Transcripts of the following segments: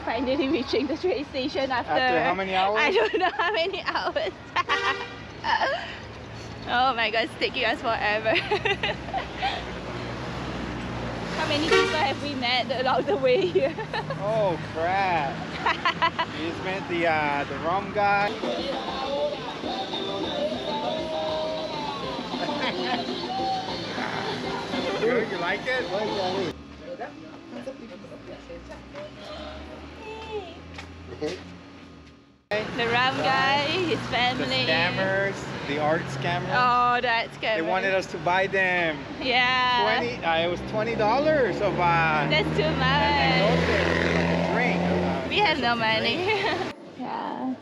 finally reaching the train station After how many hours? I don't know how many hours. Oh my god, it's taking us forever. How many people have we met along the way here? Oh crap. We just met the rum guy. Good, you like it? The rum guy, his family. The scammers, the art scammers. Oh, that's scary. They wanted us to buy them. Yeah. It was $20 of That's too much. drink. We have no money. Yeah.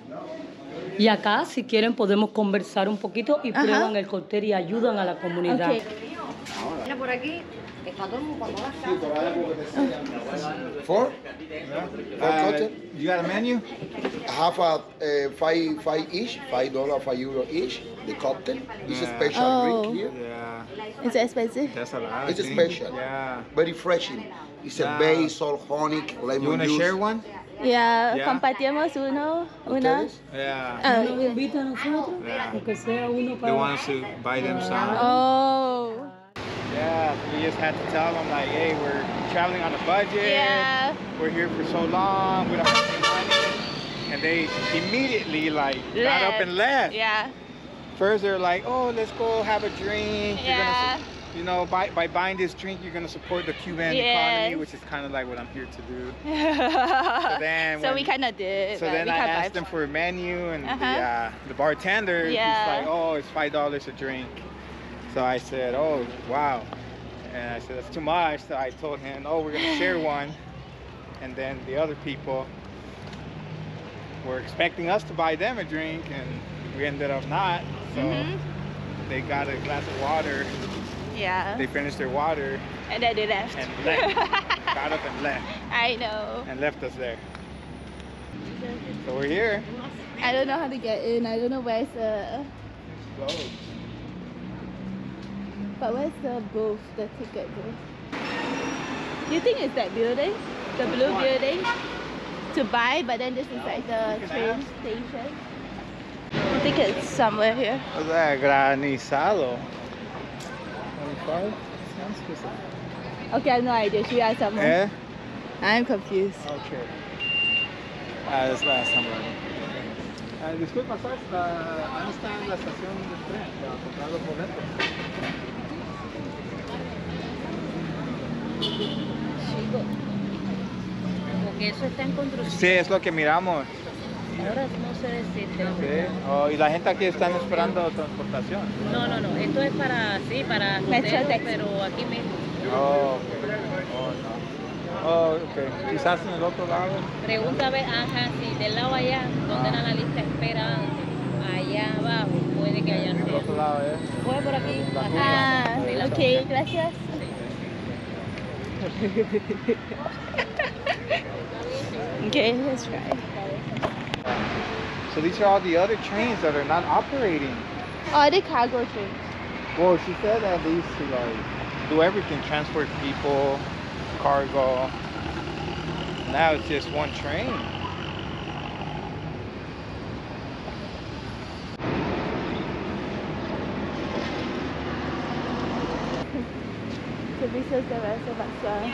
Y acá, si quieren, podemos conversar un poquito y prueban el cóctel y ayudan a la comunidad. Okay. Mira por aquí. Four cocktail. You got a menu? I have a five each, $5, €5 each. The cocktail. It's a special drink here. Yeah. Is it expensive? That's a lot. It's a special. Yeah. Very refreshing. It's a base, salt, honey, lemon You want to juice. share one? Yeah, Yeah. compartimos una. Ustedes? Yeah. ¿Nos invita a nosotros? Yeah. Aunque sea uno They para... want us to buy them some. Oh. Yeah, we just had to tell them like, hey, we're traveling on a budget. Yeah. We're here for so long. We don't have any money. And they immediately like got up and left. Yeah. First they're like, oh, let's go have a drink. Yeah. You're gonna, you know, by buying this drink, you're gonna support the Cuban economy, which is kind of like what I'm here to do. So we kind of did. So then I asked them for a menu, and the bartender, he's like, oh, it's $5 a drink. So I said, oh, wow. And I said, that's too much. So I told him, oh, we're gonna share one. And then the other people were expecting us to buy them a drink, and we ended up not. So they got a glass of water. Yeah. They finished their water. And then they left. And left. Got up and left. I know. And left us there. So we're here. I don't know how to get in. I don't know where's the... Closed. But where's the booth, the ticket booth? You think it's that building? The blue building? To buy, but then this is like the train station. I think it's somewhere here. What's that? Granizado. 25? Okay, I have no idea. Should we ask someone? Eh? I'm confused. Okay. This last time already. Disculpa, ¿sabes? ¿Dónde está la estación del tren para comprar los boletos? Porque eso está en construcción. Sí, es lo que miramos. Ahora no sé decirte. Sí. Oh, y la gente aquí están esperando transportación. No, esto es para, sí, para Metro hoteles, Taxi. pero aquí mismo. Oh, ok. Oh, no. Oh, ok. Quizás en el otro lado. Pregunta a ver, sí, del lado allá, donde era la lista de espera antes. Allá abajo, puede que haya En el otro lado, ¿eh? Fue por aquí. Ok, gracias. Okay, let's try. So these are all the other trains that are not operating. Oh, the cargo trains. Well, she said that they used to like do everything, transport people, cargo. Now it's just one train. Services de reservación.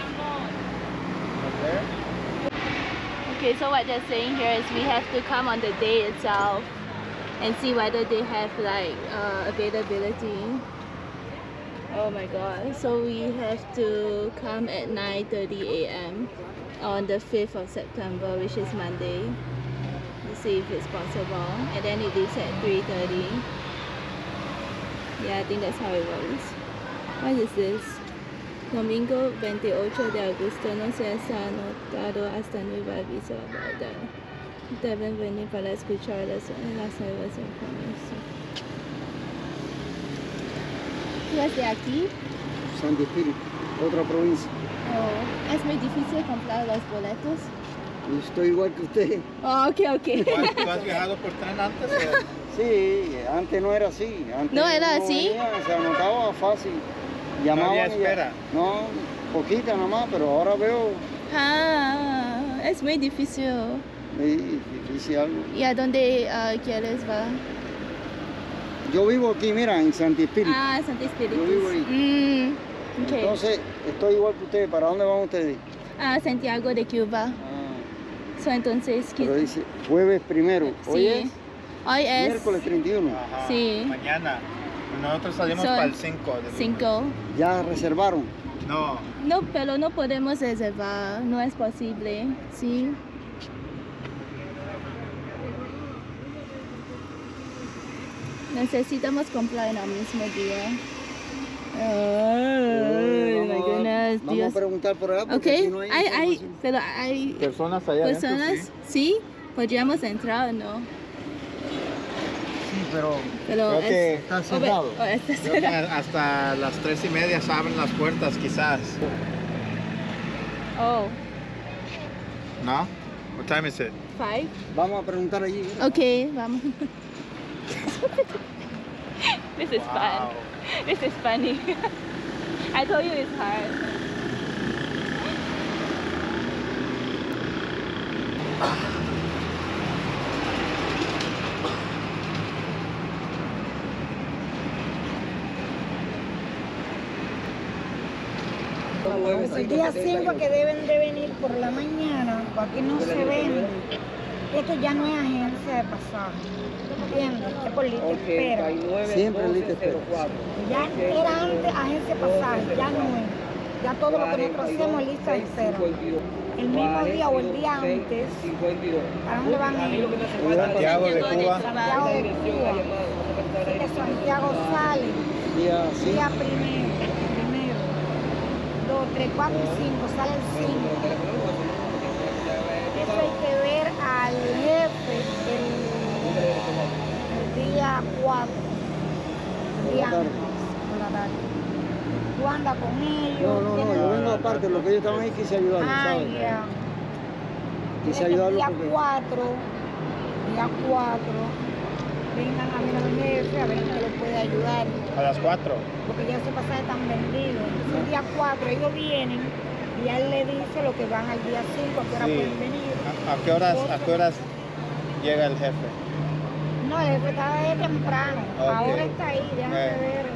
Up there? Okay, so what they're saying here is we have to come on the day itself and see whether they have like availability. Oh my god, so we have to come at 9:30 a.m. on the 5th of September, which is Monday, to see if it's possible, and then it leaves at 3:30. Yeah, I think that's how it works. What is this? Domingo 28 de agosto no se ha anotado hasta nuevo aviso abordar. Deben venir para escuchar las nuevas informaciones. ¿Tú eres de aquí? San Espíritu, otra provincia. Oh, es muy difícil comprar los boletos. Estoy igual que usted. Oh, ok. ¿Tú has viajado por tren antes? O? Sí, antes no era así. Antes ¿No era así? venía, se anotaba fácil. Llamaban No había y ya- espera. No, poquita nomás, pero ahora veo. Ah, Es muy difícil. Muy difícil algo. ¿Y a dónde quieres va? Yo vivo aquí, mira, en Santi Espíritu. Ah, Santo Espíritu. Yo vivo ahí. Okay. Entonces, estoy igual que ustedes. ¿Para dónde van ustedes? A Santiago de Cuba. So, entonces, Pero dice jueves primero. Sí. Hoy es Hoy es miércoles 31. Ajá, Sí. mañana. Nosotros salimos para el 5 de lunes. 5. ¿Ya reservaron? No. No, pero no podemos reservar, no es posible, sí. Necesitamos comprar en el mismo día. Oh, my goodness, Vamos Dios. a preguntar por allá porque Okay, aquí no hay pero hay Personas allá adentro, personas, sí, podríamos entrar, ¿no? Sí, pero Creo que está cerrado. Está Creo que cerrado. hasta las 3:30 se abren las puertas, quizás. Oh, ¿No? What time is it? 5. Vamos a preguntar allí. Okay, vamos. This is Wow. fun. This is funny. I told you it's hard. El día 5 que deben de venir por la mañana, porque aquí no se ven. Esto ya no es agencia de pasaje, ¿entiendes? Es por lista de espera. Siempre lista de espera. Ya era antes agencia de pasaje, ya no es. Ya todo lo que nosotros hacemos es lista de espera. El mismo día o el día antes, ¿para dónde van a ir? Santiago de Cuba. Santiago de Cuba. Así que Santiago sale día primero, 2, 3, 4 y 5, sale el 5. Eso hay que ver al jefe el día 4, el día antes, por la tarde. Tú andas con ellos. No, yo vengo aparte, lo que ellos estaban ahí quise ayudarlos, ¿sabes? Ya. Quise ayudarlos Día porque 4, vengan a ver al jefe, a ver si les puede ayudar. A las 4. Porque ya esos pasajes están vendidos. Entonces el día 4 ellos vienen y él le dice lo que van al día 5, a qué hora Sí. pueden venir. ¿A qué horas llega el jefe? No, el jefe está de temprano. Ok. Ahora está ahí, déjame ver.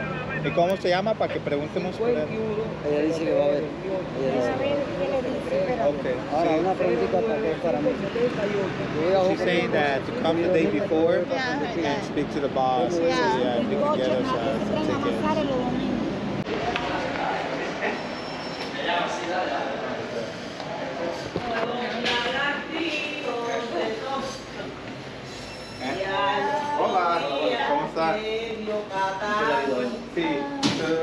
¿Y cómo se llama para que preguntemos por él? ella dice que va a ver. Déjame ver qué le dice, espérate. Okay. Ahora, una preguntita para mí. Yo voy a She's saying that to come the day before Yeah, I heard and that. speak to the boss. Yeah. Yeah, if they can get us El tren some nada más sale tickets. los domingos. Hola, ¿cómo está? Sí,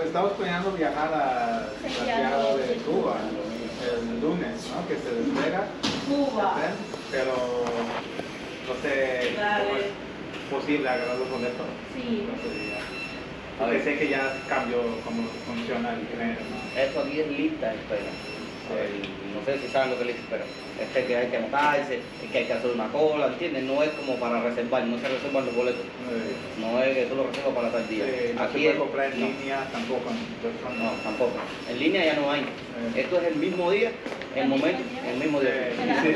estamos planeando viajar a Santiago de Cuba el lunes, ¿no? Que se despega el tren, pero no sé cómo es posible agarrar los boletos. Sí. No sé, ya. Porque sé que ya cambió cómo funciona el tren, ¿no? Esto aquí es lista de espera. No sé si saben lo que es lista de espera. Es que hay que anotarse, es que hay que hacer una cola, ¿entiendes? No es como para reservar, no se reservan los boletos. No es que tú lo reservas para tal día. No Aquí se puede es- comprar en no. línea tampoco. No, tampoco. En línea ya no hay. Esto es el mismo día, el momento, el mismo día. Sí.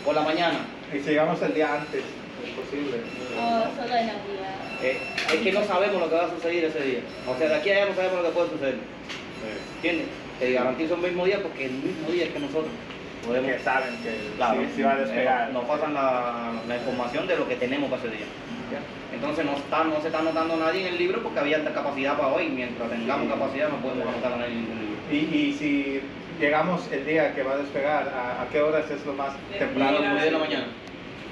Por la mañana. Y si llegamos el día antes, es posible. Oh, solo en el día. Es que no sabemos lo que va a suceder ese día. O sea, de aquí a allá no sabemos lo que puede suceder. ¿Entiendes? Te garantizo el mismo día porque el mismo día es que nosotros podemos. Que saben que Claro, sí va a despegar. nos pasan la información de lo que tenemos para ese día. ¿Ya? Entonces no se está anotando nadie en el libro porque había alta capacidad para hoy. Mientras tengamos capacidad no podemos anotar a nadie en el libro. Y si llegamos el día que va a despegar, ¿a qué horas es lo más temprano? 9:30 de la mañana.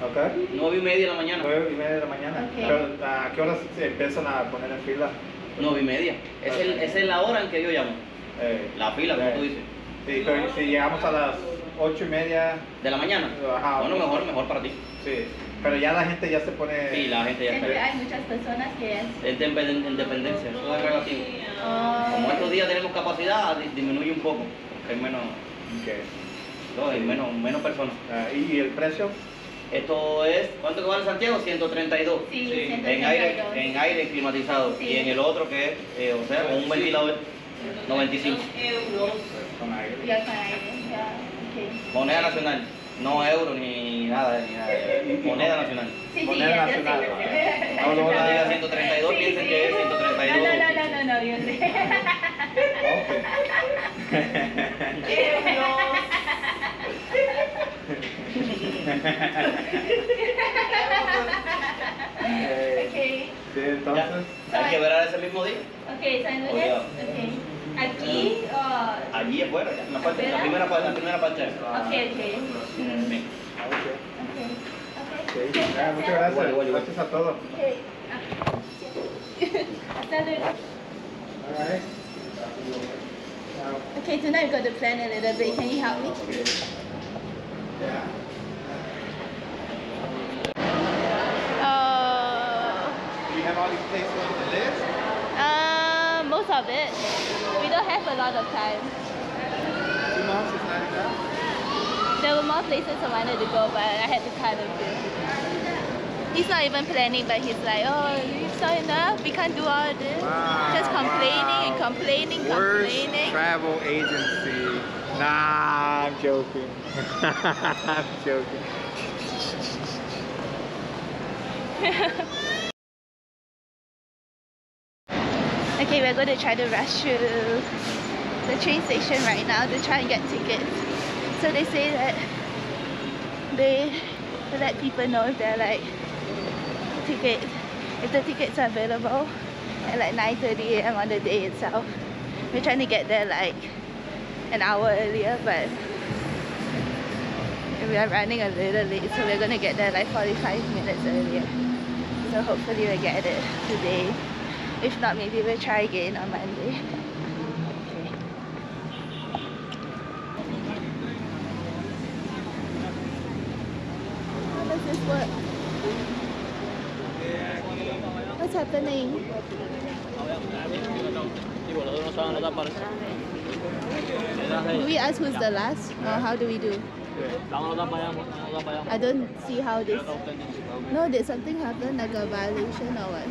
¿Ok? 9:30 de la mañana. 9:30 de la mañana. Ok. Pero, ¿a qué horas se empiezan a poner en fila? 9:30. Esa es la hora en que yo llamo. La fila, como tú dices. Sí, pero si llegamos a las 8:30. ¿De la mañana? Ajá. Bueno, mejor para ti. Sí, pero ya la gente ya se pone. Sí, la gente ya Siempre está. hay muchas personas que es. Es de independencia, todo es relativo. Oh, Como estos días tenemos capacidad, disminuye un poco. Porque hay menos, Ok. no, hay menos personas. ¿Y el precio? Esto es, ¿cuánto que vale Santiago? 132. Sí, En 132. aire climatizado. Sí. Y en el otro que es, o sea, con un ventilador, 95. Con aire. Ya con aire, ya. Ok. Moneda nacional. No euro ni nada, moneda nacional. Sí, Moneda ya nacional. sé. No, no, la diga 132, piensen que es 132. No, yo sé. Okay. Sí, entonces. Hay que ver ese mismo día. Okay, so okay. Aquí o Allí afuera, ya, en la primera parte. Okay. Sí, muchas gracias. Igual. Gracias a todos. Okay. Hasta luego. Alright. Okay, tonight we've got to plan a little bit. Can you help me? Yeah. Do you have all these places on the list? Most of it. We don't have a lot of time. 2 months is not enough? There were more places I wanted to go, but I had to kind of do. He's not even planning, but he's like, oh, it's not enough. We can't do all this. Wow, Just complaining and complaining. Worst travel agency. Nah, I'm joking. I'm joking. Okay, we're going to try to rush through the train station right now to try and get tickets. So they say that they let people know if they're like if the tickets are available at like 9:30 a.m. on the day itself. We're trying to get there like an hour earlier, but we are running a little late, so we're gonna get there like 45 minutes earlier. So hopefully we'll get it today. If not, maybe we'll try again on Monday. Okay. How does this work? What's happening? Do we ask who's the last? Or how do we do? I don't see how this... No, did something happen? Like a violation or what?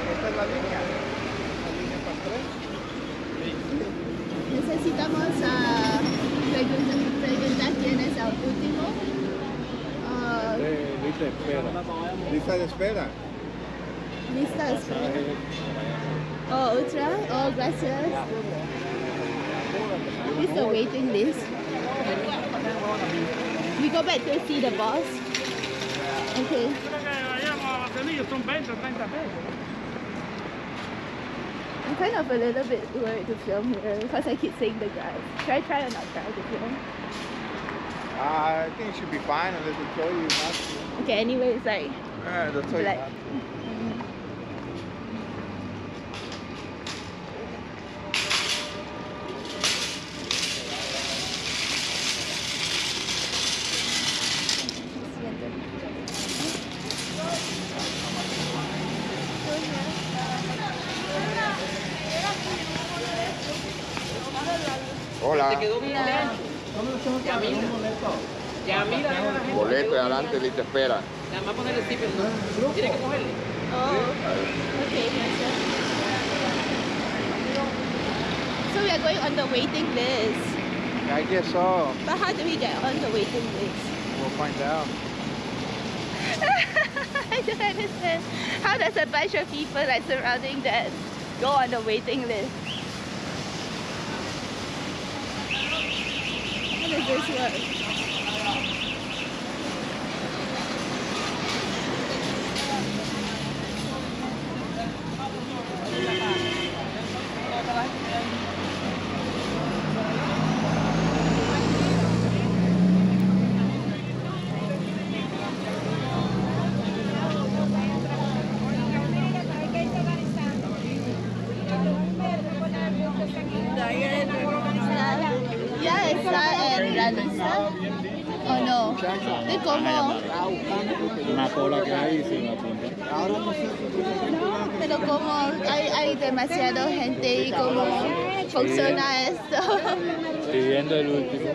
Esta es la línea. La línea para tren. Necesitamos preguntar quién es el último. Lista de espera. Lista de espera. Lista de espera. Oh, ultra. Oh, gracias. This is the waiting list. We go back to see the boss. Okay. I'm kind of a little bit worried to film here because I keep seeing the guys. Should I try or not try to film? I think it should be fine unless they tell you not to. Okay, anyway, it's like They'll tell you black. not to. Hola. Boleto de adelante, lista espera. Nada más ponerle el zipper, ¿no? Tiene que cogerle. Oh, okay. So we are going on the waiting list. I guess so. But how do we get on the waiting list? We'll find out. I don't understand. How does a bunch of people like surrounding that go on the waiting list? How does this work? Ya está en realizar o no. ¿De cómo? Una cola que hay sin apuntar. Pero como hay demasiada gente y cómo funciona esto. Pidiendo el último.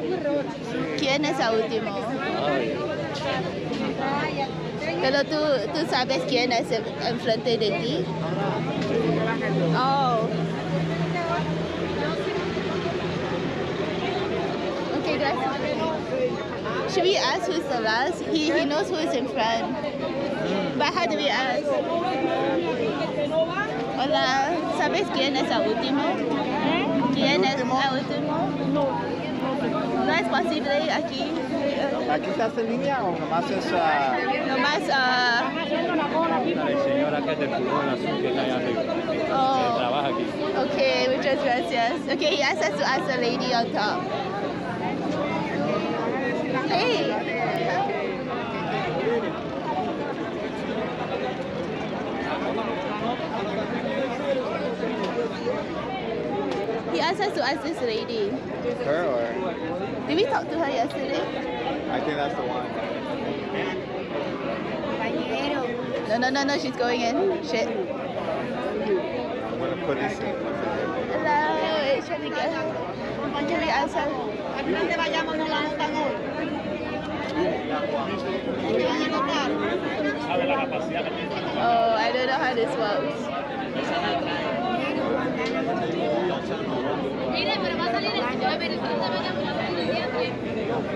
¿Quién es el último? Pero tú sabes quién es enfrente de ti. Oh. ask? Should we ask who's the last? He knows who is in front. But how do we ask? Hola, ¿sabes quién es el último? ¿Quién es el último? No es posible aquí. ¿Aquí estás en línea o nomás es...? Nomás... La señora que es del pulmón azul que está allá arriba. Oh. Trabaja aquí. Okay, muchas gracias. Okay, he asked us to ask the lady on top. Hey! He asked us to ask this lady. Her or? Did we talk to her yesterday? I think that's the one. No, she's going in. Shit. I'm gonna put this in. Hello, it's Shanika. Can we ask her? Oh, I don't know how this works.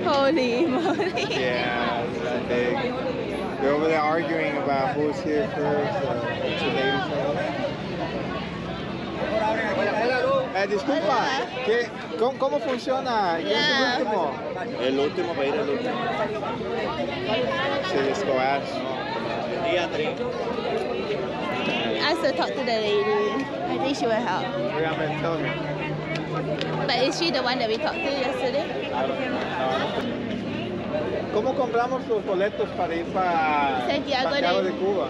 Holy moly. Yeah, that big. They're over there arguing about who's here first. Two ladies. Disculpa, ¿cómo funciona? ¿Quién es el último? El último para ir el último. So just go ask. Día 3. Ask her to talk to the lady. I think she will help. We're gonna tell her. But is she the one that we talked to yesterday? ¿Cómo compramos los boletos para ir para Santiago de Cuba?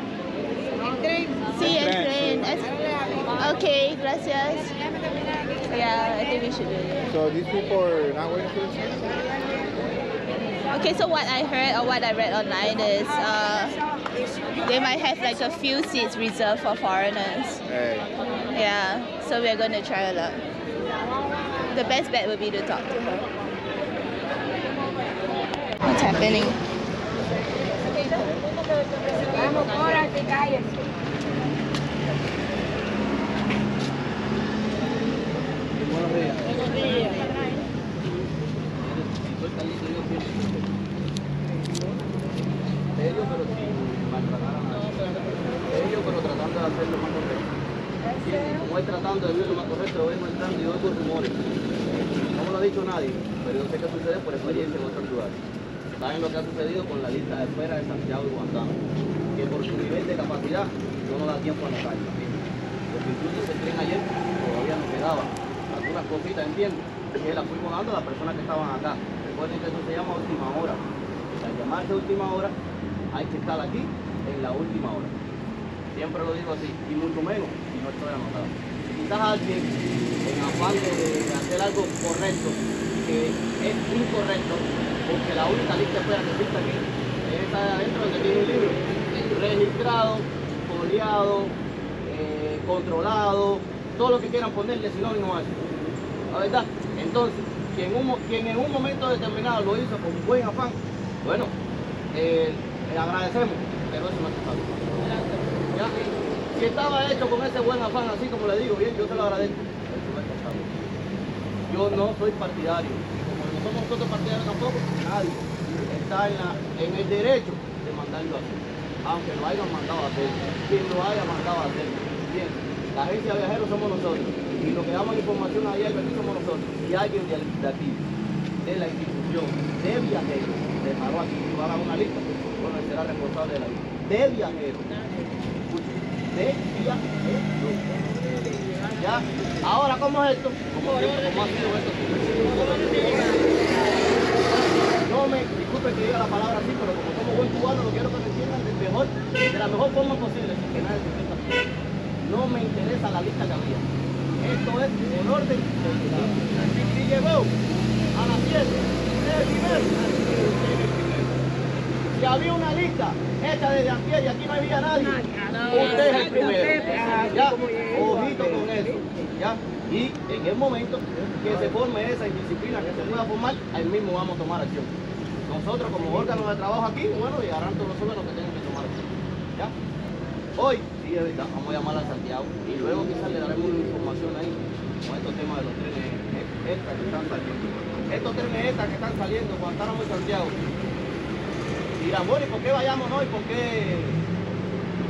Sí, el tren. Okay, gracias. Yeah, I think we should do it. So these people are not waiting for this? Okay, so what I heard or what I read online is they might have like a few seats reserved for foreigners. Hey. Yeah, so we're going to try a lot. The best bet would be to talk to her. What's happening? Pero tratando de hacerlo más correcto. Como voy tratando de hacerlo más correcto, lo vengo entrando y oigo rumores. No me lo ha dicho nadie, pero yo sé que sucede por experiencia en otros lugares. Saben lo que ha sucedido con la lista de espera de Santiago y Guantánamo, que por su nivel de capacidad no nos da tiempo a anotar también. Porque incluso ese tren ayer todavía nos quedaba algunas cositas, entiendo, que las fuimos dando a las personas que estaban acá. Recuerden que eso se llama última hora. Al llamarse última hora, hay que estar aquí en la última hora. Siempre lo digo así, y mucho menos si no estoy anotado. Quizás alguien, en afán de hacer algo correcto, que es incorrecto, porque la única lista de espera que existe aquí es esta de adentro donde tiene un libro, registrado, foliado, controlado, todo lo que quieran ponerle sinónimo a eso. ¿La verdad? Entonces, quien en un momento determinado lo hizo con buen afán, bueno, le agradecemos, pero eso no es total. ¿Ya? Si estaba hecho con ese buen afán, así como le digo, bien, yo se lo agradezco. Eso no es total. Yo no soy partidario, y como no somos nosotros partidarios tampoco, nadie está en el derecho de mandarlo a hacer, aunque lo hayan mandado a hacer, quien lo haya mandado a hacer. Bien, la agencia de viajeros somos nosotros, y lo que damos información allá aquí somos nosotros, y alguien de aquí, de la institución, de viajeros, de paró aquí, y va a dar una lista, bueno, él será responsable de la lista, de viajeros, de viajeros. ¿Ya? Ahora, ¿cómo es esto? Como siempre, ¿cómo ha sido esto? No me disculpe que diga la palabra así, pero como buen cubano lo quiero que me entiendan de la mejor forma posible, sin que nadie se sienta. No me interesa la lista que había. Esto es por orden. Si llegó a las 7, usted es el primero. Si había una lista hecha desde antier y aquí no había nadie, usted es el primero. ¿Ya? Ojito con eso. ¿Ya? Y en el momento que se forme esa indisciplina, que se pueda formar, ahí mismo vamos a tomar acción. Nosotros como órganos de trabajo aquí, bueno, llegarán todos los órganos que tengan que tomar acción. ¿Ya? Hoy, sí, es verdad, vamos a llamar a Santiago y luego quizás le daremos una información ahí con estos temas de los trenes extra que están saliendo. estos trenes extras que están saliendo cuando estamos en Santiago. Dirán, bueno, ¿y por qué vayamos no? ¿Y por qué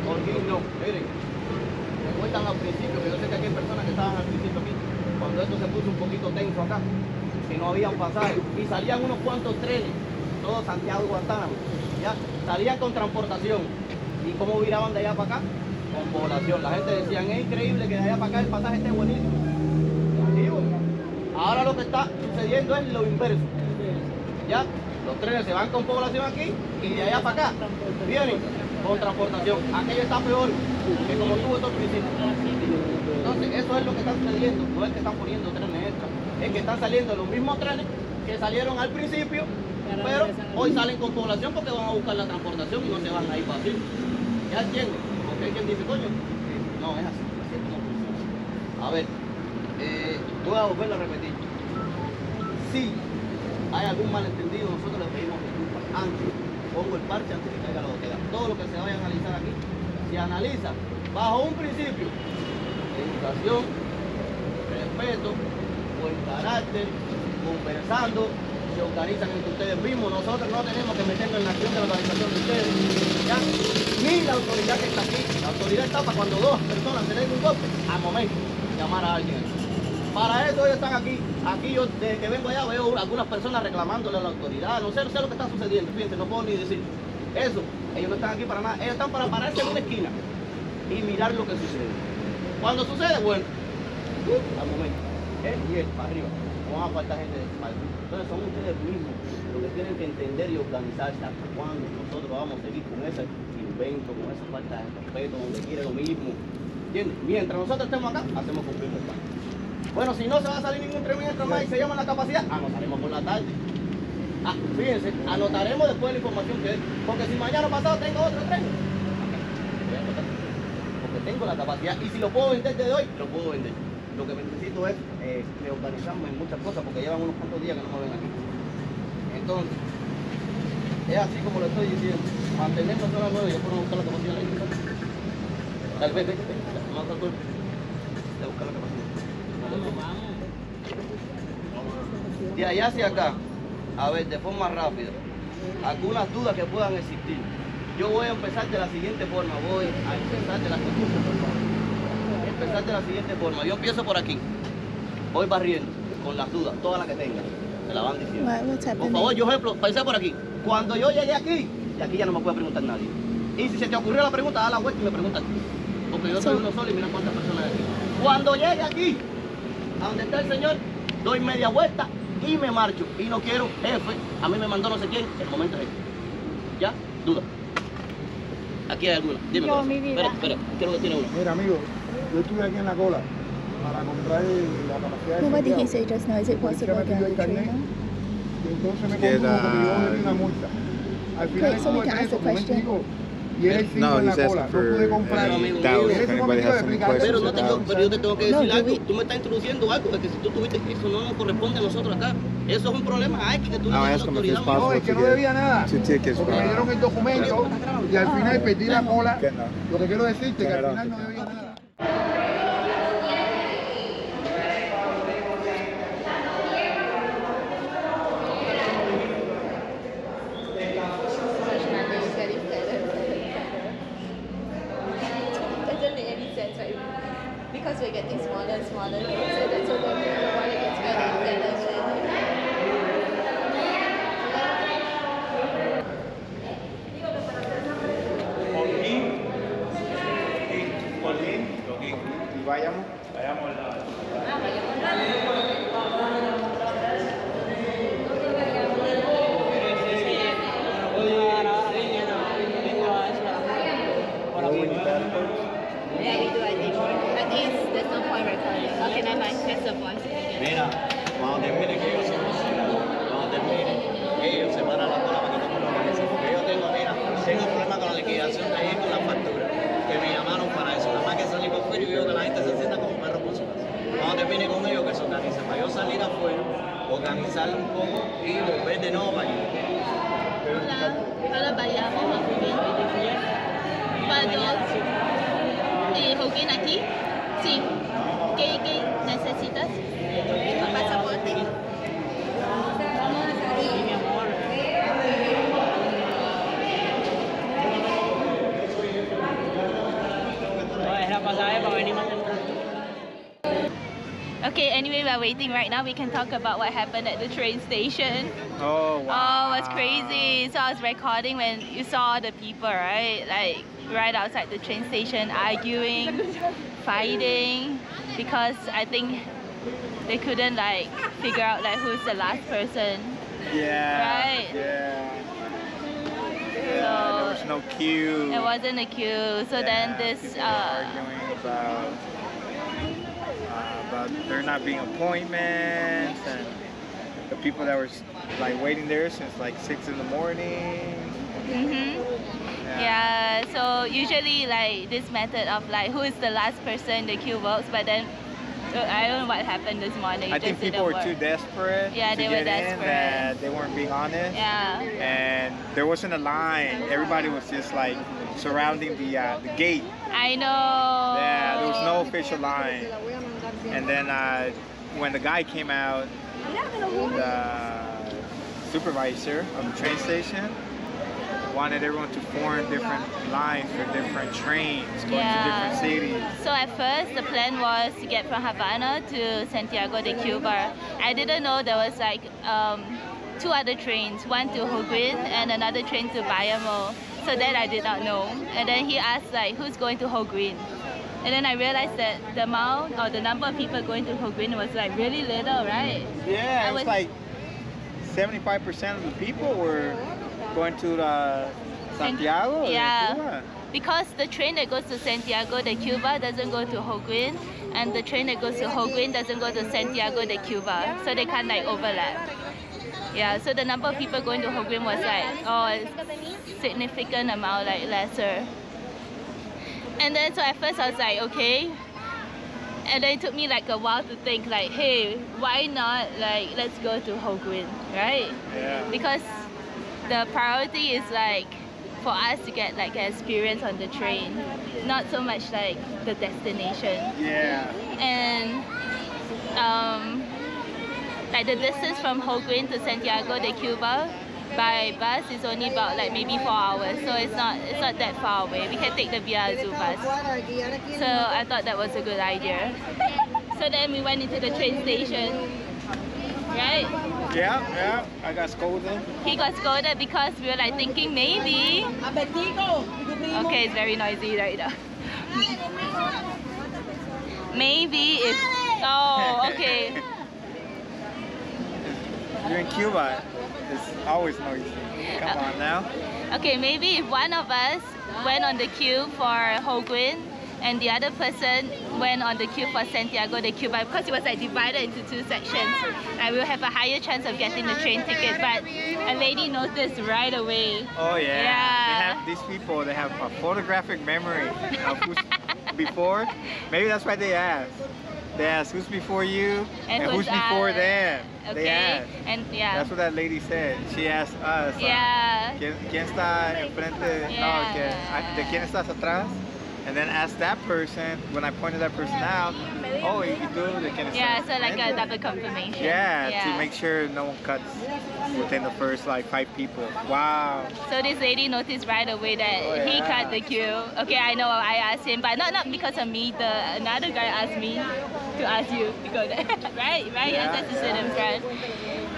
Holguín no? Miren, me cuentan al principio, que yo sé que aquí hay personas que estaban al principio aquí, cuando esto se puso un poquito tenso acá, que no habían pasajes, y salían unos cuantos trenes, todo Santiago y Guantánamo, ya, salían con transportación. ¿Y cómo viraban de allá para acá? Con población. La gente decía, es increíble que de allá para acá el pasaje esté buenísimo. Ahora lo que está sucediendo es lo inverso. ¿Ya? Los trenes se van con población aquí y de allá para acá vienen con transportación. Aquello está peor que como tuvo estos principios. Entonces, eso es lo que está sucediendo. No es que están poniendo trenes extras, es que están saliendo los mismos trenes que salieron al principio, pero hoy salen con población porque van a buscar la transportación y no se van a ir fácil. ¿Ya entienden? Porque hay quien dice, coño, no, es así es como funciona. A ver, voy a volverlo a repetir. Si hay algún malentendido, nosotros le pedimos disculpas antes. Pongo el parche antes que caiga la botella. Todo lo que se vaya a analizar aquí, se analiza bajo un principio de educación, respeto, buen carácter, conversando, se organizan entre ustedes mismos. Nosotros no tenemos que meternos en la acción de la organización de ustedes, ¿ya? Ni la autoridad que está aquí. La autoridad está para cuando dos personas se den un golpe, al momento, llamar a alguien. Para eso ellos están aquí. Aquí yo, desde que vengo allá, veo algunas personas reclamándole a la autoridad. No sé lo que está sucediendo. Fíjense, no puedo ni decir eso. Ellos no están aquí para nada. Ellos están para pararse en una esquina y mirar lo que sucede. Cuando sucede, bueno, al momento, y él para arriba. No va a faltar gente de espalda. Entonces son ustedes mismos los que tienen que entender y organizarse hasta cuando nosotros vamos a seguir con ese invento, con esa falta de respeto, donde quiere lo mismo. ¿Entiendes? Mientras nosotros estemos acá, hacemos cumplir el plan. Bueno, si no se va a salir ningún tren extra más y se llama la capacidad, anotaremos por la tarde. Fíjense, anotaremos después la información que es. Porque si mañana pasado tengo otro tren, voy a anotar. Porque tengo la capacidad y si lo puedo vender desde hoy, lo puedo vender. Lo que necesito es reorganizarme en muchas cosas porque llevan unos cuantos días que no me ven aquí. Entonces, es así como lo estoy diciendo. Mantenernos a las 9 y después no buscar la capacidad eléctrica. Tal vez, vamos a buscar la capacidad. De allá hacia acá, a ver, de forma rápida, algunas dudas que puedan existir. Yo voy a empezar de la siguiente forma, voy a empezar de la siguiente forma. Yo empiezo por aquí, voy barriendo con las dudas, todas las que tengan, me la van diciendo. Por favor, yo ejemplo, pensé por aquí. Cuando yo llegué aquí, y aquí ya no me puede preguntar nadie. Y si se te ocurrió la pregunta, da la vuelta y me preguntas tú. Porque yo soy uno solo y mira cuántas personas hay aquí. Cuando llegue aquí, a donde está el señor, doy media vuelta y me marcho. Y no quiero F, a mí me mandó no sé quién, el momento es este. ¿Ya? Duda. Aquí hay alguna. Dime. Yo, mi vida. Espera, creo que tiene uno. Mira, amigo, yo estuve aquí en la cola para comprar la capacidad de Well, what did he Santiago. say just now? Is it possible Me to pidió get el the carnet trainer? y entonces me contuvo porque yo le di una multa. Al final Okay, so we estuve can ask the preso, question. y era el 5 No, en la he's cola. asking No pude for comprar. any En doubts, ese if anybody momento has de any explicar Pero, questions no te, about. pero yo te tengo que No, decir yo algo. vi- Tú me estás introduciendo algo de que si tú tuviste, eso no nos corresponde a nosotros acá. Eso es un problema. Ay, que tú I'll le das ask la him if it's autoridad. No, possible es que to no debía nada. get 2 tickets Porque me for dieron el documento y al final perdí la cola. Getting a- Lo que quiero decirte es que al Get it final off. no debía nada. Doesn't make any sense, right? Because we're getting smaller and smaller, so that's what the water gets better and better. Y vayamos. Yeah, we do, I think. At least there's no point recording. Okay, never mind. That's the voice. Mira, cuando termine que ellos se consigan, cuando termine, ellos se paran la cola para que no me lo organicen. Porque yo tengo, mira, tengo problemas con la liquidación de ahí con la factura, que me llamaron para eso. Nada más que salí por fuera y veo que la gente se sienta como perro por su casa. Cuando termine con ellos, que se organicen. Para yo salir afuera, organizarlo un poco y volver de nuevo para allá. Hola, vayamos a Hogan. Para dos. Hogan aquí. Sí. ¿Qué necesitas? Pasaporte. Okay, anyway, we're waiting right now. We can talk about what happened at the train station. Oh, wow. Oh, it was crazy. So I was recording when you saw the people, right? Like, right outside the train station, arguing, fighting, because I think they couldn't, like, figure out, like, who's the last person. Yeah. Right? Yeah. Yeah, So, there was no queue. It wasn't a queue. So then this... People were arguing about there not being appointments, and the people that were like waiting there since like 6 in the morning. Yeah, so usually like this method of like who is the last person in the queue works, but then I don't know what happened this morning. I think people were too desperate. Yeah, they were desperate. That they weren't being honest. Yeah. And there wasn't a line. Everybody was just like surrounding the gate. I know. Yeah, there was no official line. And then when the guy came out, the supervisor of the train station wanted everyone to form different lines for different trains going to different cities. So at first the plan was to get from Havana to Santiago de Cuba. I didn't know there was like 2 other trains, one to Holguin and another train to Bayamo. So that I did not know. And then he asked like, who's going to Holguin? And then I realized that the amount or the number of people going to Holguin was like really little, right? Yeah, it was like 75% of the people were going to Santiago. Yeah, Cuba. because the train that goes to Santiago de Cuba doesn't go to Holguin, and the train that goes to Holguin doesn't go to Santiago de Cuba, so they can't like overlap. Yeah, so the number of people going to Holguin was like, a significant amount, like lesser. And then so at first I was like, okay. And then it took me like a while to think like, hey, why not like, let's go to Holguin, right? Yeah. Because the priority is like, for us to get like an experience on the train, not so much like the destination. Yeah. And like the distance from Holguin to Santiago de Cuba by bus is only about like maybe 4 hours, so it's not that far away. We can take the Via Azul bus. So I thought that was a good idea. So then we went into the train station, right? Yeah, I got scolded. He got scolded because we were like thinking maybe... Okay, it's very noisy right now. Maybe if... Oh, okay. You're in Cuba. It's always noisy. Come on now. Okay, maybe if one of us went on the queue for Holguin and the other person went on the queue for Santiago de Cuba, because it was like divided into 2 sections, and we'll have a higher chance of getting the train ticket. But a lady noticed right away. Oh yeah. They have these people. They have a photographic memory of who's before. Maybe that's why they ask. They ask who's before you and who's before them. Okay. They ask. And yeah. That's what that lady said. She asked us. Yeah. ¿Quién está enfrente? No, ¿de quién estás atrás? And then ask that person. When I pointed that person out, oh, you do de quién estás. Yeah, so like a double confirmation. Yeah, to make sure no one cuts within the first like 5 people. Wow. So this lady noticed right away that he cut the queue. Okay, I know I asked him, but not because of me. Another guy asked me to ask you to go there. right? You're supposed to sit in front.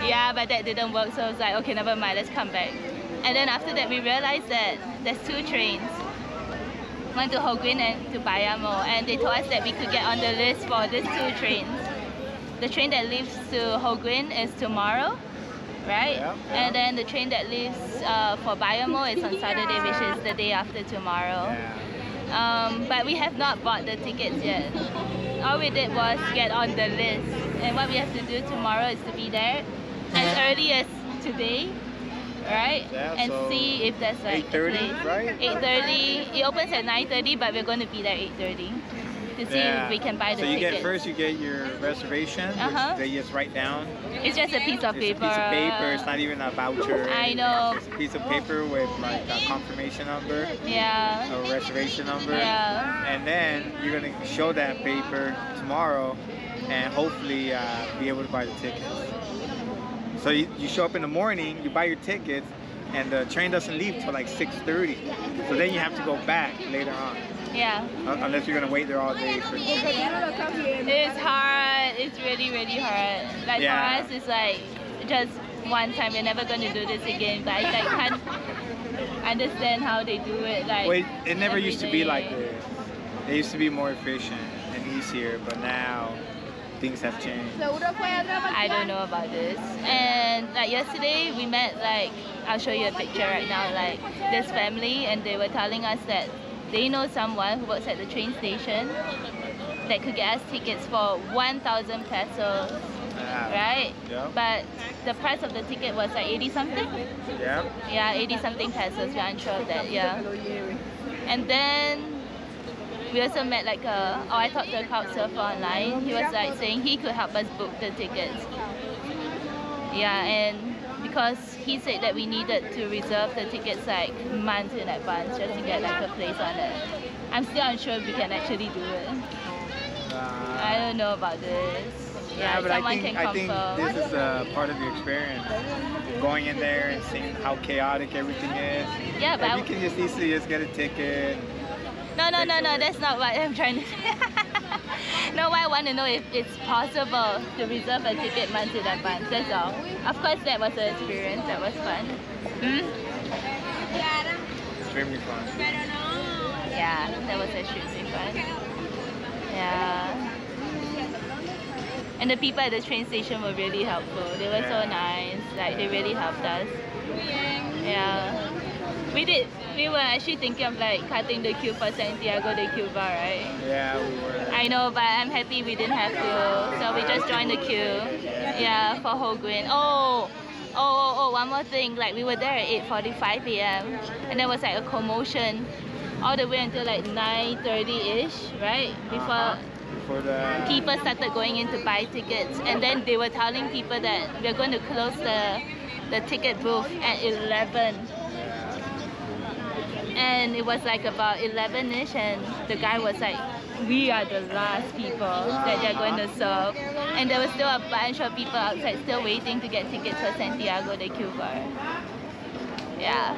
Yeah, but that didn't work. So I was like, okay, never mind, let's come back. And then after that, we realized that there's 2 trains. One to Holguin and to Bayamo, and they told us that we could get on the list for these 2 trains. The train that leaves to Holguin is tomorrow, right? And then the train that leaves for Bayamo is on Saturday, which is the day after tomorrow. But we have not bought the tickets yet. All we did was get on the list, and what we have to do tomorrow is to be there as early as today. Right? Yeah, and so see if there's like 8:30, right? 8:30. It opens at 9:30, but we're going to be there 8:30 to see if we can buy the tickets. So you get your reservation, which they just write down. It's just a piece of paper. It's a piece of paper. It's not even a voucher. I know. It's a piece of paper with like a confirmation number. Yeah. A reservation number. Yeah. And then you're gonna show that paper tomorrow, and hopefully be able to buy the tickets. So you show up in the morning, you buy your tickets, and the train doesn't leave till like 6:30. So then you have to go back later on. Yeah. Unless you're gonna wait there all day for the train. It's hard. It's it's really, really hard. Like for us, it's like just one time. We're never going to do this again. But I like can't understand how they do it. Like, wait, it never used to be like this. It used to be more efficient and easier, but now things have changed. I don't know about this. And like yesterday, we met like, I'll show you a picture right now, like this family, and they were telling us that they know someone who works at the train station that could get us tickets for 1,000 pesos, right? Yeah. But the price of the ticket was like 80 something. Yeah. Yeah, 80 something pesos. We're unsure of that. Yeah. And then we also met like I talked to a couch surfer online. He was like saying he could help us book the tickets. Yeah, and because he said that we needed to reserve the tickets like months in advance just to get like a place on it. I'm still unsure if we can actually do it. I don't know about this. Yeah, but someone I think this is part of the experience. Going in there and seeing how chaotic everything is. Yeah, but you can just easily just get a ticket. No, that's not what I'm trying to say. No, I want to know if it's possible to reserve a ticket months in advance, that's all. Of course, that was an experience, that was fun. Extremely fun. Yeah, that was extremely fun. Yeah. And the people at the train station were really helpful. They were so nice, like they really helped us. Yeah. We were actually thinking of like cutting the queue for Santiago de Cuba, right? Yeah, we were. I know, but I'm happy we didn't have to. So we just joined the queue. Yeah, for whole grain. Oh, one more thing. Like we were there at 8:45 a.m. and there was like a commotion all the way until like 9:30-ish, right? Before the people started going in to buy tickets, and then they were telling people that we're going to close the ticket booth at 11. And it was like about 11-ish, and the guy was like, we are the last people that they're going to serve. And there was still a bunch of people outside still waiting to get tickets for Santiago de Cuba. Yeah.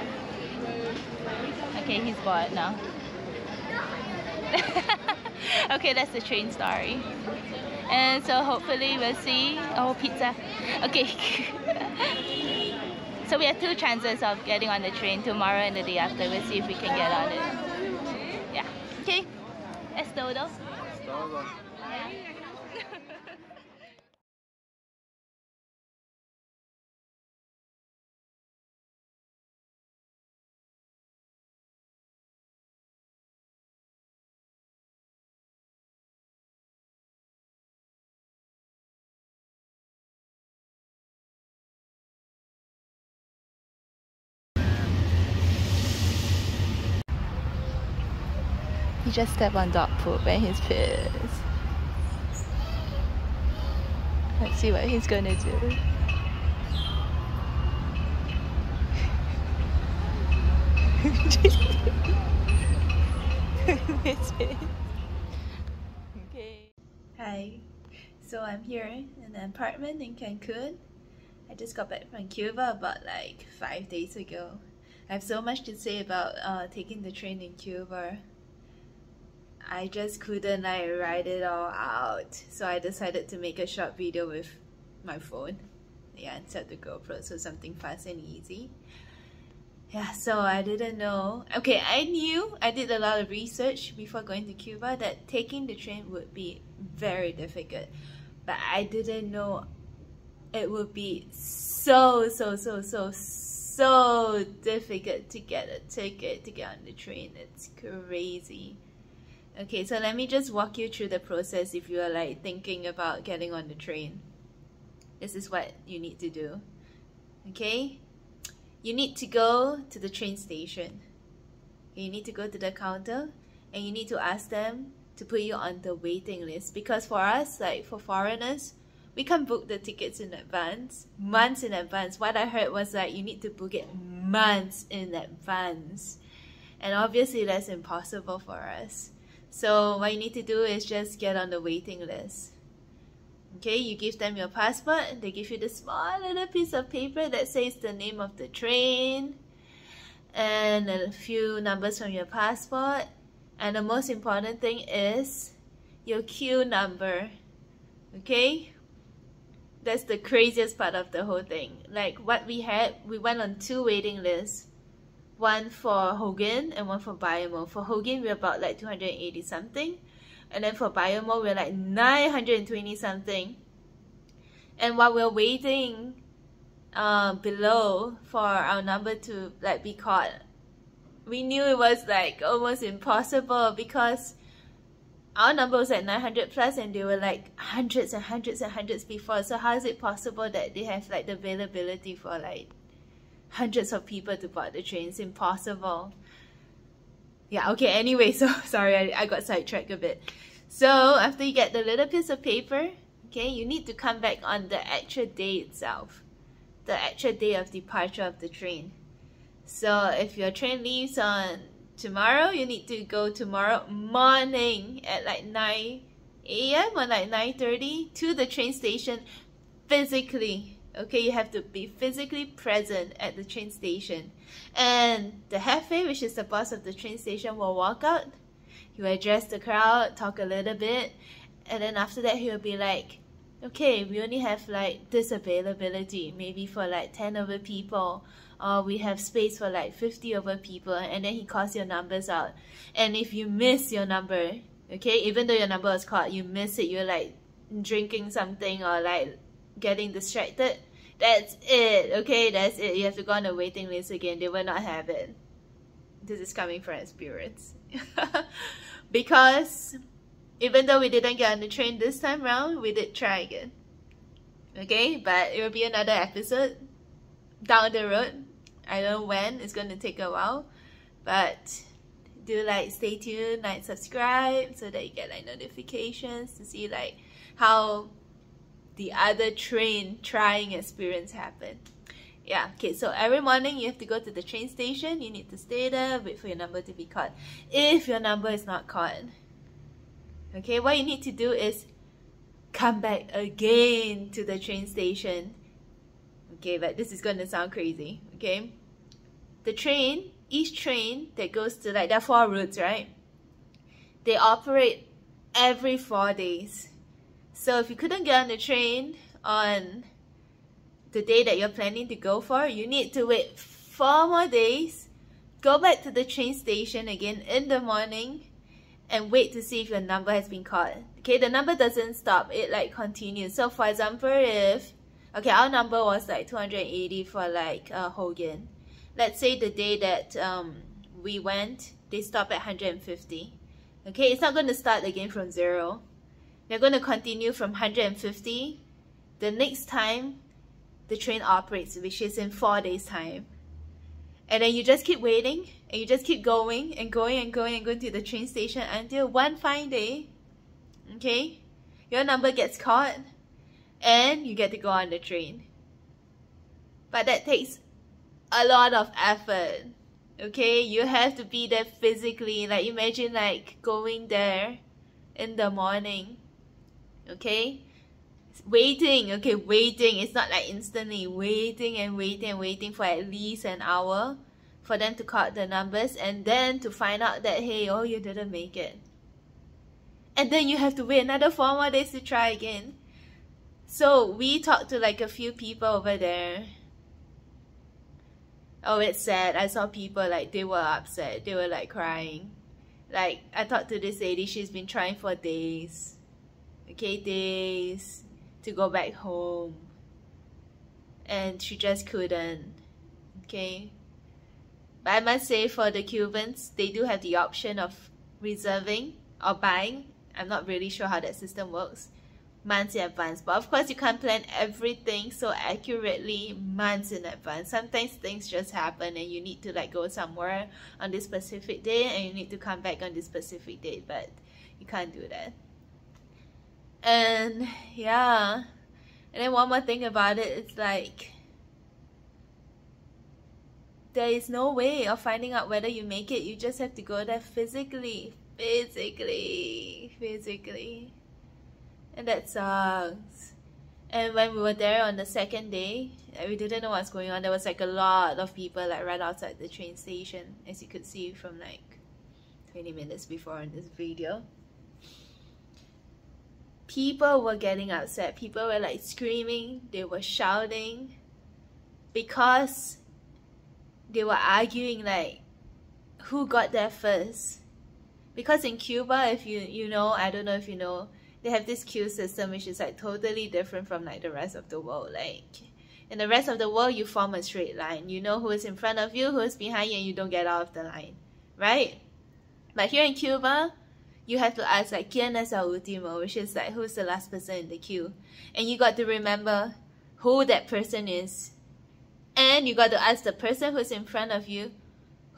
Okay, he's bored now. Okay, that's the train story. And so hopefully we'll see. Oh, pizza. Okay. So we have 2 chances of getting on the train, tomorrow and the day after. We'll see if we can get on it. Yeah. Okay. Es todo. Es todo. Yeah. He just stepped on dog poop and he's pissed. Let's see what he's gonna do. Okay. Hi. So I'm here in an apartment in Cancun. I just got back from Cuba about like 5 days ago. I have so much to say about taking the train in Cuba. I just couldn't write it all out, so I decided to make a short video with my phone. Yeah, and set the GoPro, so something fast and easy. Yeah, so I didn't know. Okay, I knew, I did a lot of research before going to Cuba that taking the train would be very difficult. But I didn't know it would be so difficult to get a ticket to get on the train. It's crazy. Okay, so let me just walk you through the process if you are like thinking about getting on the train. This is what you need to do. Okay? You need to go to the train station. Okay, you need to go to the counter and you need to ask them to put you on the waiting list, because for us, like for foreigners, we can't book the tickets in advance, months in advance. What I heard was that you need to book it months in advance, and obviously that's impossible for us. So what you need to do is just get on the waiting list. Okay, you give them your passport and they give you the small little piece of paper that says the name of the train and a few numbers from your passport, and the most important thing is your queue number. Okay, that's the craziest part of the whole thing. Like what we had, we went on 2 waiting lists, one for Hogan and one for Biomo. For Hogan we're about like 280 something, and then for Biomo we're like 920 something. And while we're waiting below for our number to like be called, we knew it was like almost impossible, because our number was like 900 plus and they were like hundreds and hundreds and hundreds before. So how is it possible that they have like the availability for like hundreds of people to board the train? It's impossible. Yeah, okay, anyway, so sorry, I got sidetracked a bit. So after you get the little piece of paper, okay, you need to come back on the actual day itself, the actual day of departure of the train. So if your train leaves on tomorrow, you need to go tomorrow morning at like 9 a.m. or like 9:30 to the train station physically. Okay, you have to be physically present at the train station. And the Hefe, which is the boss of the train station, will walk out. He will address the crowd, talk a little bit, and then after that he will be like, okay, we only have like this availability, maybe for like 10 over people, or we have space for like 50 over people, and then he calls your numbers out. And if you miss your number, okay, even though your number was called, you miss it, you're like drinking something or like getting distracted, that's it, okay, that's it. You have to go on the waiting list again. They will not have it. This is coming from experience. Because even though we didn't get on the train this time round, we did try again. Okay, but it will be another episode down the road. I don't know when, it's going to take a while, but do like stay tuned, like subscribe so that you get like notifications to see like how the other train trying experience happened. Yeah, okay, so every morning you have to go to the train station, you need to stay there, wait for your number to be called. If your number is not called, okay, what you need to do is come back again to the train station. Okay, but this is going to sound crazy, okay? The train, each train that goes to, like, there are 4 routes, right? They operate every 4 days. So if you couldn't get on the train on the day that you're planning to go for, you need to wait 4 more days, go back to the train station again in the morning, and wait to see if your number has been called. Okay, the number doesn't stop, it like continues. So for example, if, okay, our number was like 280 for like Hogan. Let's say the day that we went, they stopped at 150. Okay, it's not going to start again from 0. They're going to continue from 150 the next time the train operates, which is in 4 days time. And then you just keep waiting, and you just keep going and going and going and going to the train station until one fine day, okay, your number gets called and you get to go on the train. But that takes a lot of effort, okay? You have to be there physically. Like imagine like going there in the morning, okay? Waiting, okay, waiting. It's not like instantly waiting and waiting and waiting for at least an hour for them to call the numbers, and then to find out that, hey, oh, you didn't make it. And then you have to wait another 4 more days to try again. So we talked to like a few people over there. Oh, it's sad. I saw people like they were upset. They were like crying. Like I talked to this lady, she's been trying for days. Okay, days to go back home, and she just couldn't. Okay, but I must say for the Cubans, they do have the option of reserving or buying. I'm not really sure how that system works, months in advance, but of course you can't plan everything so accurately months in advance. Sometimes things just happen and you need to like go somewhere on this specific day and you need to come back on this specific date, but you can't do that. And yeah, and then one more thing about it, it's like there is no way of finding out whether you make it. You just have to go there physically, and that sucks. And when we were there on the second day, we didn't know what's going on. There was like a lot of people like right outside the train station, as you could see from like 20 minutes before in this video. people were getting upset. People were like screaming, they were shouting, because they were arguing like who got there first. Because in Cuba, if you know, I don't know if you know, they have this queue system which is like totally different from like the rest of the world. Like in the rest of the world, you form a straight line. You know who is in front of you, who is behind you, and you don't get out of the line, right? But here in Cuba, you have to ask like ¿Quién es el último?, which is like who's the last person in the queue, and you got to remember who that person is, and you got to ask the person who's in front of you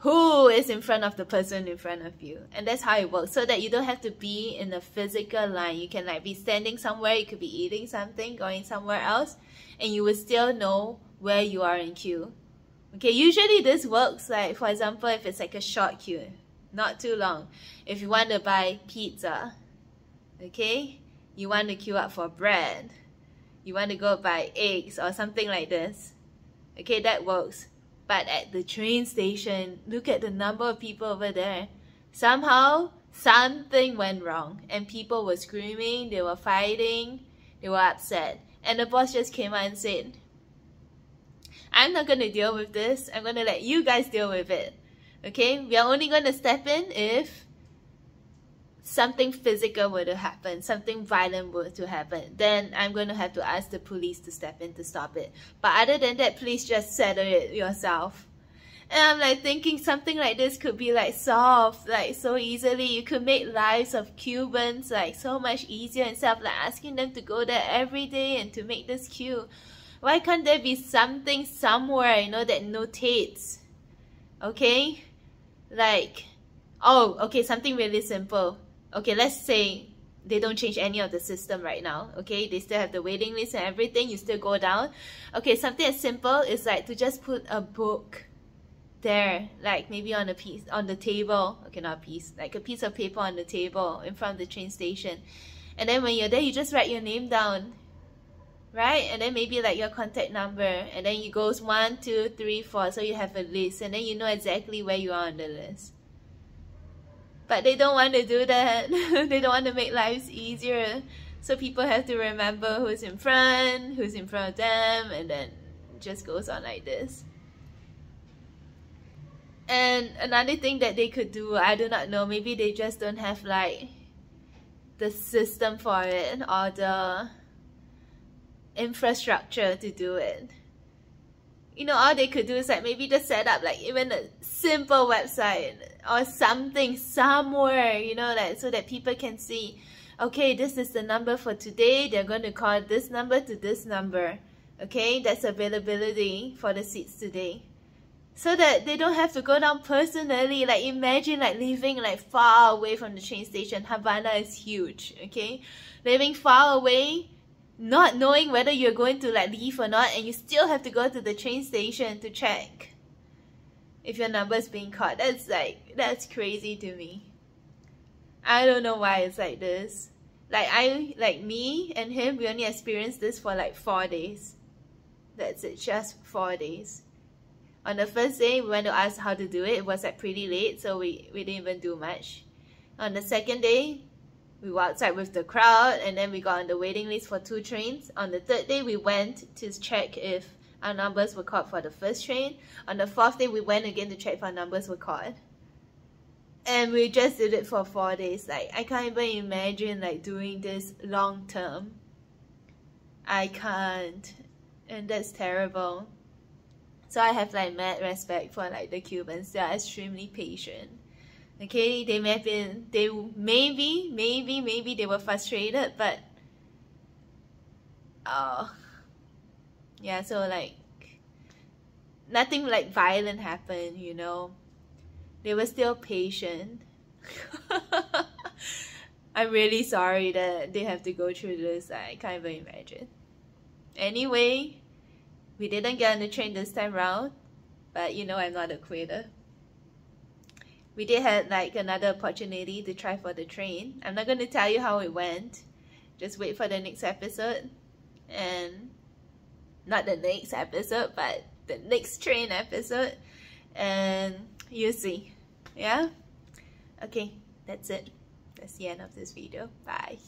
who is in front of the person in front of you. And that's how it works, so that you don't have to be in a physical line. You can like be standing somewhere, you could be eating something, going somewhere else, and you will still know where you are in queue. Okay, usually this works like, for example, if it's like a short queue, not too long. If you want to buy pizza, okay, you want to queue up for bread, you want to go buy eggs or something like this, okay, that works. But at the train station, look at the number of people over there. Somehow, something went wrong, and people were screaming, they were fighting, they were upset. And the boss just came out and said, I'm not going to deal with this, I'm going to let you guys deal with it. Okay, we are only going to step in if something physical were to happen, something violent were to happen. Then I'm going to have to ask the police to step in to stop it. But other than that, please just settle it yourself. And I'm like thinking something like this could be like solved like so easily. You could make lives of Cubans like so much easier instead of like asking them to go there every day and to make this queue. Why can't there be something somewhere, you know, that notates, okay? Like, oh, okay, something really simple. Okay, let's say they don't change any of the system right now, okay? They still have the waiting list and everything, you still go down. Okay, something as simple is like to just put a book there, like maybe on a piece, on the table, okay, not a piece, like a piece of paper on the table in front of the train station. And then when you're there, you just write your name down, right? And then maybe like your contact number, and then it goes 1, 2, 3, 4, so you have a list, and then you know exactly where you are on the list. But they don't want to do that. They don't want to make lives easier, so people have to remember who's in front of them, and then it just goes on like this. And another thing that they could do, I do not know, maybe they just don't have like the system for it or the infrastructure to do it. You know, all they could do is like maybe just set up like even a simple website or something somewhere, you know, like so that people can see, okay, this is the number for today, they're going to call this number to this number, okay, that's availability for the seats today. So that they don't have to go down personally. Like imagine like living like far away from the train station. Havana is huge, okay? Living far away, not knowing whether you're going to like leave or not, and you still have to go to the train station to check if your number is being called. That's crazy to me. I don't know why it's like this. Like me and him, we only experienced this for like 4 days. That's it, just 4 days. On the first day, we went to ask how to do it. It was like pretty late, so we didn't even do much. On the second day, we were outside with the crowd, and then we got on the waiting list for 2 trains. On the third day, we went to check if our numbers were called for the first train. On the fourth day, we went again to check if our numbers were called. And we just did it for 4 days. Like, I can't even imagine like doing this long term. I can't. And that's terrible. So I have like mad respect for like the Cubans. They are extremely patient. Okay, they may have been, maybe they were frustrated, but yeah, so like nothing like violent happened, you know. They were still patient. I'm really sorry that they have to go through this. I can't even imagine. Anyway, we didn't get on the train this time round, but you know I'm not a quitter. We did have like another opportunity to try for the train. I'm not going to tell you how it went. Just wait for the next episode. And not the next episode, but the next train episode. And you'll see. Yeah? Okay, that's it. That's the end of this video. Bye.